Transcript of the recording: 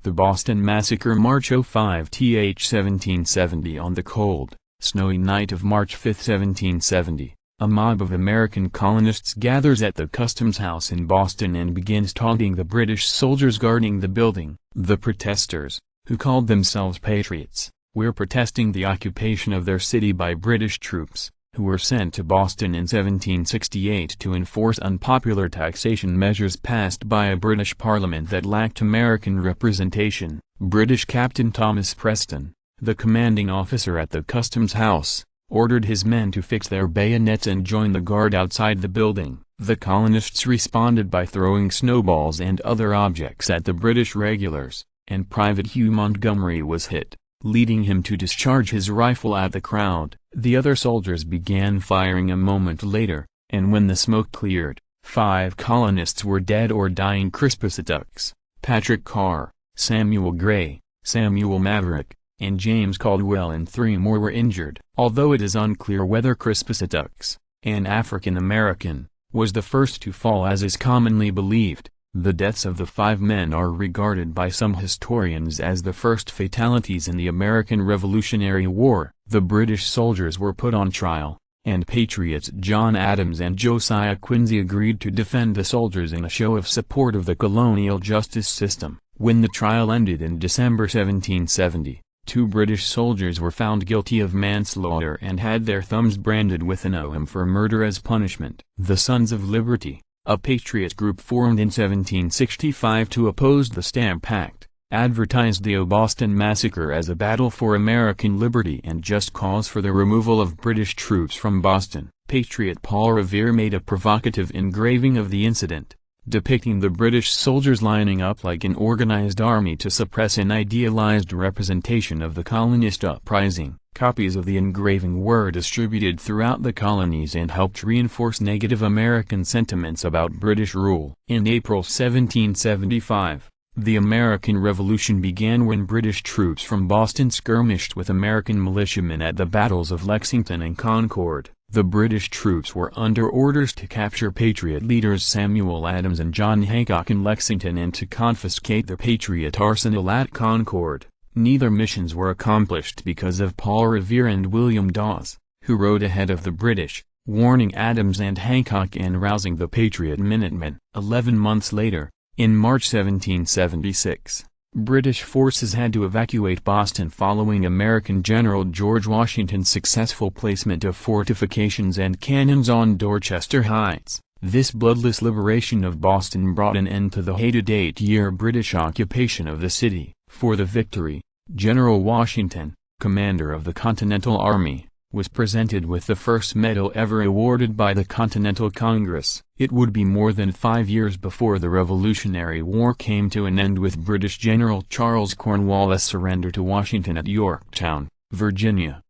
The Boston Massacre, March 05th 1770. On the cold, snowy night of March 5, 1770, a mob of American colonists gathers at the Customs House in Boston and begins taunting the British soldiers guarding the building. The protesters, who called themselves patriots, were protesting the occupation of their city by British troops, who were sent to Boston in 1768 to enforce unpopular taxation measures passed by a British Parliament that lacked American representation. British Captain Thomas Preston, the commanding officer at the Customs House, ordered his men to fix their bayonets and join the guard outside the building. The colonists responded by throwing snowballs and other objects at the British regulars, and Private Hugh Montgomery was hit, leading him to discharge his rifle at the crowd. The other soldiers began firing a moment later, and when the smoke cleared, 5 colonists were dead or dying: Crispus Attucks, Patrick Carr, Samuel Gray, Samuel Maverick, and James Caldwell, and 3 more were injured. Although it is unclear whether Crispus Attucks, an African American, was the first to fall as is commonly believed, the deaths of the 5 men are regarded by some historians as the first fatalities in the American Revolutionary War. The British soldiers were put on trial, and patriots John Adams and Josiah Quincy agreed to defend the soldiers in a show of support of the colonial justice system. When the trial ended in December 1770, 2 British soldiers were found guilty of manslaughter and had their thumbs branded with an OM for murder as punishment. The Sons of Liberty, a patriot group formed in 1765 to oppose the Stamp Act, advertised the Boston Massacre as a battle for American liberty and just cause for the removal of British troops from Boston. Patriot Paul Revere made a provocative engraving of the incident, depicting the British soldiers lining up like an organized army to suppress an idealized representation of the colonist uprising. Copies of the engraving were distributed throughout the colonies and helped reinforce negative American sentiments about British rule. In April 1775, the American Revolution began when British troops from Boston skirmished with American militiamen at the battles of Lexington and Concord. The British troops were under orders to capture Patriot leaders Samuel Adams and John Hancock in Lexington and to confiscate the Patriot arsenal at Concord. Neither missions were accomplished because of Paul Revere and William Dawes, who rode ahead of the British, warning Adams and Hancock and rousing the Patriot Minutemen. 11 months later, in March 1776, British forces had to evacuate Boston following American General George Washington's successful placement of fortifications and cannons on Dorchester Heights. This bloodless liberation of Boston brought an end to the hated 8-year British occupation of the city. For the victory, General Washington, commander of the Continental Army, was presented with the first medal ever awarded by the Continental Congress. It would be more than 5 years before the Revolutionary War came to an end with British General Charles Cornwallis' surrender to Washington at Yorktown, Virginia.